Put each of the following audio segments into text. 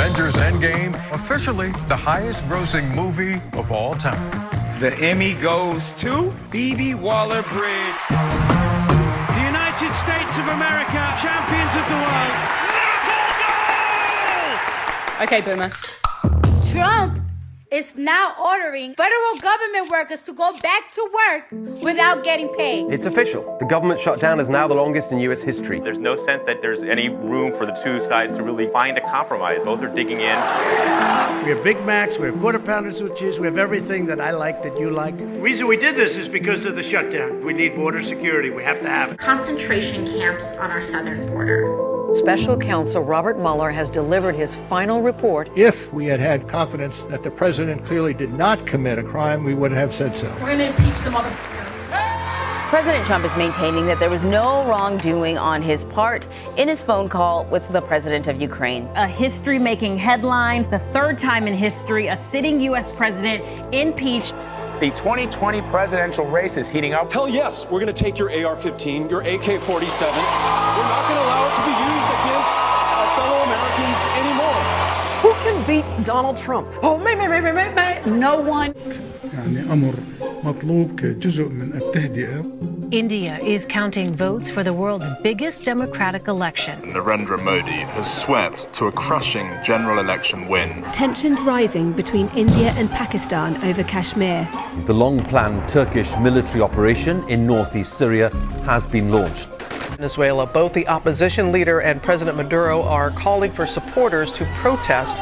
Avengers Endgame, officially the highest-grossing movie of all time. The Emmy goes to Phoebe Waller-Bridge. The United States of America, champions of the world. Okay, Boomer. Trump is now ordering federal government workers to go back to work without getting paid. It's official. The government shutdown is now the longest in U.S. history. There's no sense that there's any room for the two sides to really find a compromise. Both are digging in. We have Big Macs, we have Quarter Pounders with cheese, we have everything that I like, that you like. The reason we did this is because of the shutdown. We need border security. We have to have it. Concentration camps on our southern border. Special counsel Robert Mueller has delivered his final report. If we had had confidence that the president clearly did not commit a crime, we would have said so. We're going to impeach the motherfucker. President Trump is maintaining that there was no wrongdoing on his part in his phone call with the president of Ukraine. A history-making headline, the third time in history a sitting U.S. president impeached. The 2020 presidential race is heating up. Hell yes, we're going to take your AR-15, your AK-47. We're not going to allow it to be used against our fellow Americans anymore. Who can beat Donald Trump? Oh, me. No one. India is counting votes for the world's biggest democratic election. Narendra Modi has swept to a crushing general election win. Tensions rising between India and Pakistan over Kashmir. The long-planned Turkish military operation in northeast Syria has been launched. Venezuela, both the opposition leader and President Maduro are calling for supporters to protest.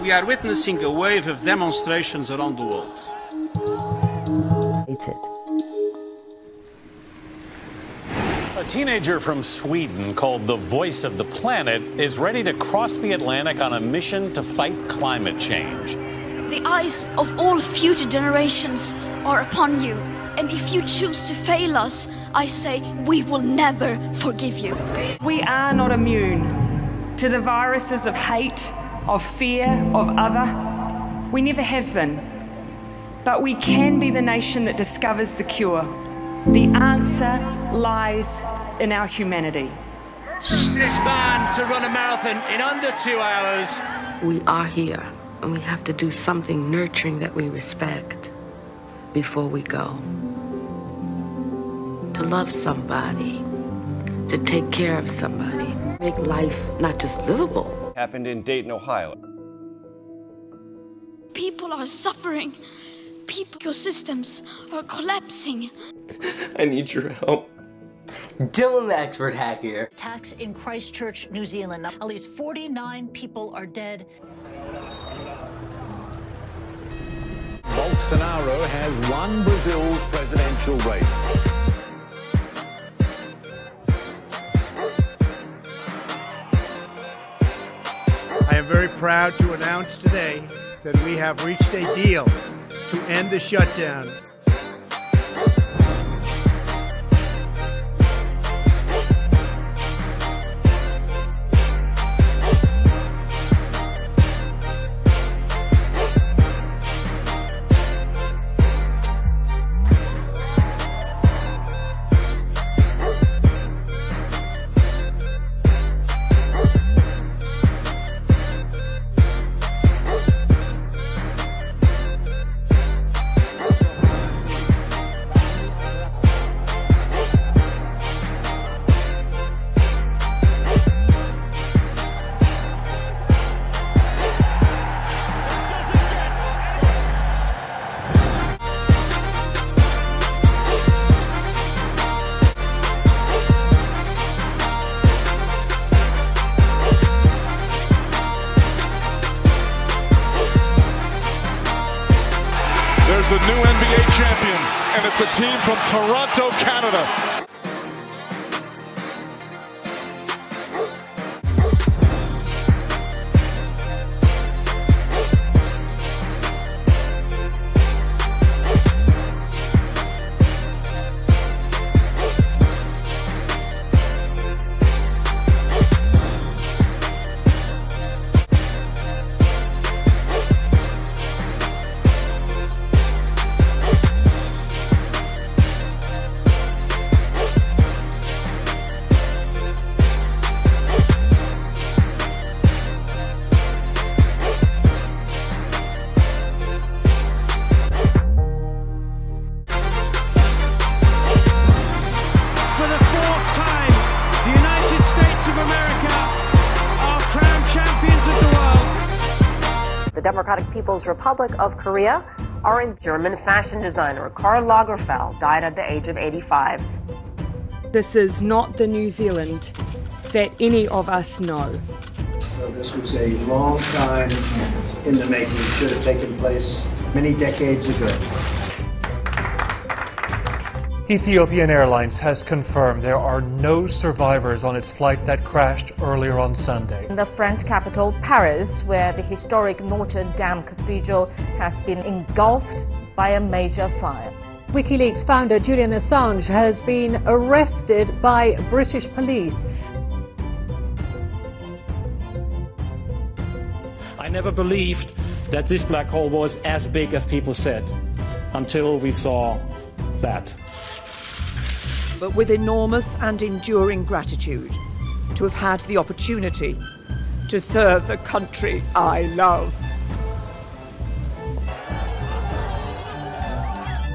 We are witnessing a wave of demonstrations around the world. A teenager from Sweden called the Voice of the Planet is ready to cross the Atlantic on a mission to fight climate change. The eyes of all future generations are upon you. And if you choose to fail us, I say we will never forgive you. We are not immune to the viruses of hate, of fear, of other. We never have been. But we can be the nation that discovers the cure. The answer lies in our humanity. This man to run a marathon in under 2 hours. We are here, and we have to do something nurturing that we respect before we go. To love somebody, to take care of somebody, make life not just livable. Happened in Dayton, Ohio. People are suffering. Ecosystems are collapsing. I need your help. Dylan the expert hack here. Attacks in Christchurch, New Zealand. At least 49 people are dead. Bolsonaro has won Brazil's presidential race. I am very proud to announce today that we have reached a deal to end the shutdown. There's a new NBA champion, and it's a team from Toronto, Canada. the fourth time, the United States of America are crowned champions of the world. The Democratic People's Republic of Korea are in. German fashion designer Karl Lagerfeld died at the age of 85. This is not the New Zealand that any of us know. So this was a long time in the making. It should have taken place many decades ago. Ethiopian Airlines has confirmed there are no survivors on its flight that crashed earlier on Sunday. In the French capital, Paris, where the historic Notre Dame Cathedral has been engulfed by a major fire. WikiLeaks founder Julian Assange has been arrested by British police. I never believed that this black hole was as big as people said, until we saw that. But with enormous and enduring gratitude to have had the opportunity to serve the country I love.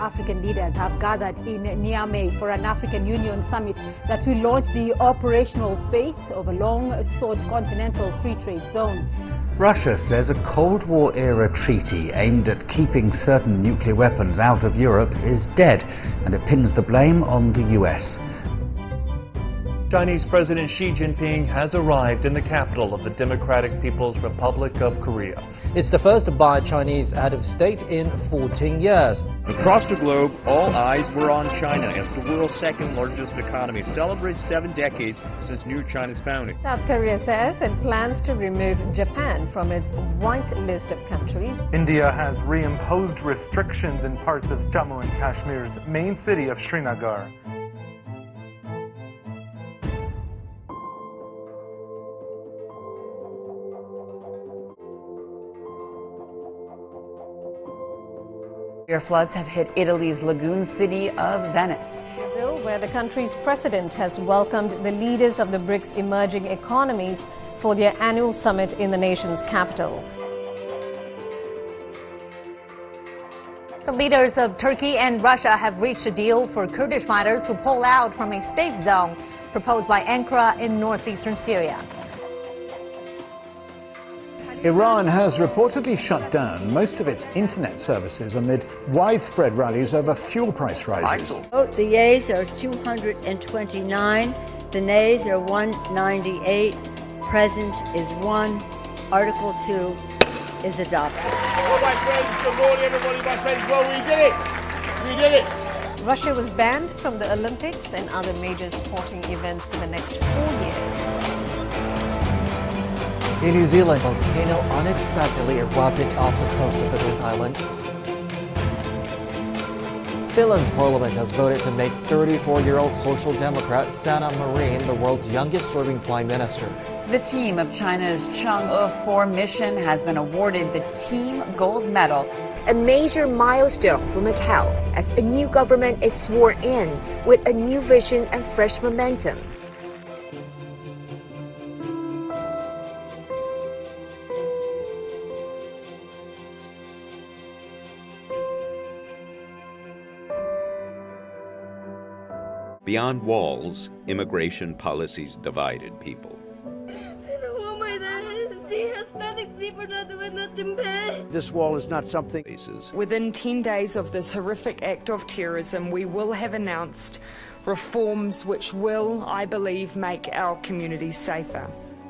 African leaders have gathered in Niamey for an African Union summit that will launch the operational phase of a long-sought continental free trade zone. Russia says a Cold War-era treaty aimed at keeping certain nuclear weapons out of Europe is dead, and it pins the blame on the US. Chinese President Xi Jinping has arrived in the capital of the Democratic People's Republic of Korea. It's the first Chinese head of state in 14 years. Across the globe, all eyes were on China as the world's second largest economy celebrates 7 decades since New China's founding. South Korea says it plans to remove Japan from its white list of countries. India has reimposed restrictions in parts of Jammu and Kashmir's main city of Srinagar. Severe floods have hit Italy's lagoon city of Venice. Brazil, where the country's president has welcomed the leaders of the BRICS emerging economies for their annual summit in the nation's capital. The leaders of Turkey and Russia have reached a deal for Kurdish fighters to pull out from a safe zone proposed by Ankara in northeastern Syria. Iran has reportedly shut down most of its internet services amid widespread rallies over fuel price rises. The yeas are 229, the nays are 198, present is 1, Article 2 is adopted. Well, my friends, good morning everybody, my friends. Well, we did it! We did it! Russia was banned from the Olympics and other major sporting events for the next 4 years. In New Zealand, a volcano unexpectedly erupted off the coast of Fiddle Island. Finland's parliament has voted to make 34-year-old Social Democrat Sanna Marin the world's youngest-serving prime minister. The team of China's Chang'e-4 mission has been awarded the Team Gold Medal. A major milestone for Macau as a new government is sworn in with a new vision and fresh momentum. Beyond walls, immigration policies divided people. This wall is not something. Within 10 days of this horrific act of terrorism, we will have announced reforms which will, I believe, make our communities safer.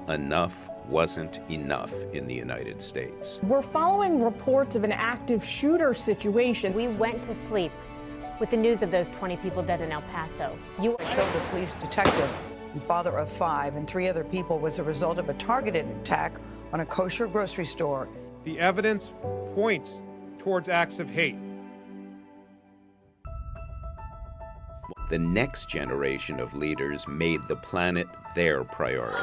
Enough wasn't enough in the United States. We're following reports of an active shooter situation. We went to sleep with the news of those 20 people dead in El Paso. You killed a police detective and father of 5 and 3 other people was a result of a targeted attack on a kosher grocery store. The evidence points towards acts of hate. The next generation of leaders made the planet their priority.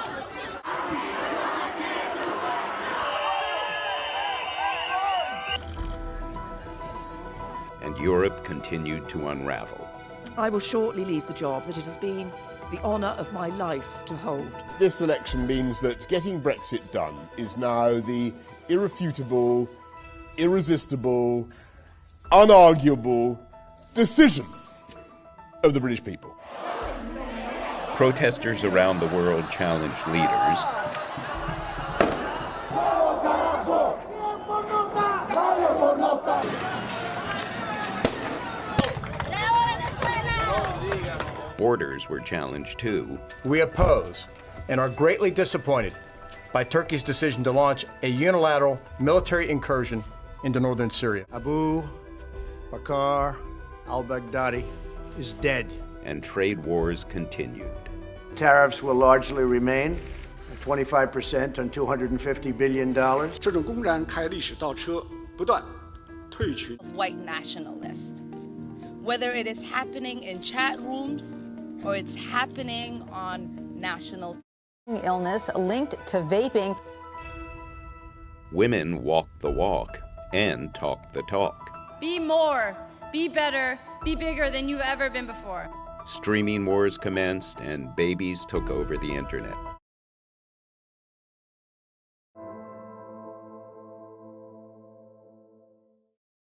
And Europe continued to unravel. I will shortly leave the job that it has been the honour of my life to hold. This election means that getting Brexit done is now the irrefutable, irresistible, unarguable decision of the British people. Protesters around the world challenged leaders. Borders were challenged too. We oppose and are greatly disappointed by Turkey's decision to launch a unilateral military incursion into northern Syria. Abu Bakr al-Baghdadi is dead. And trade wars continued. Tariffs will largely remain at 25% on $250 billion. White nationalists. Whether it is happening in chat rooms or it's happening on national illness linked to vaping. Women walked the walk and talked the talk. Be more, be better, be bigger than you've ever been before. Streaming wars commenced and babies took over the internet.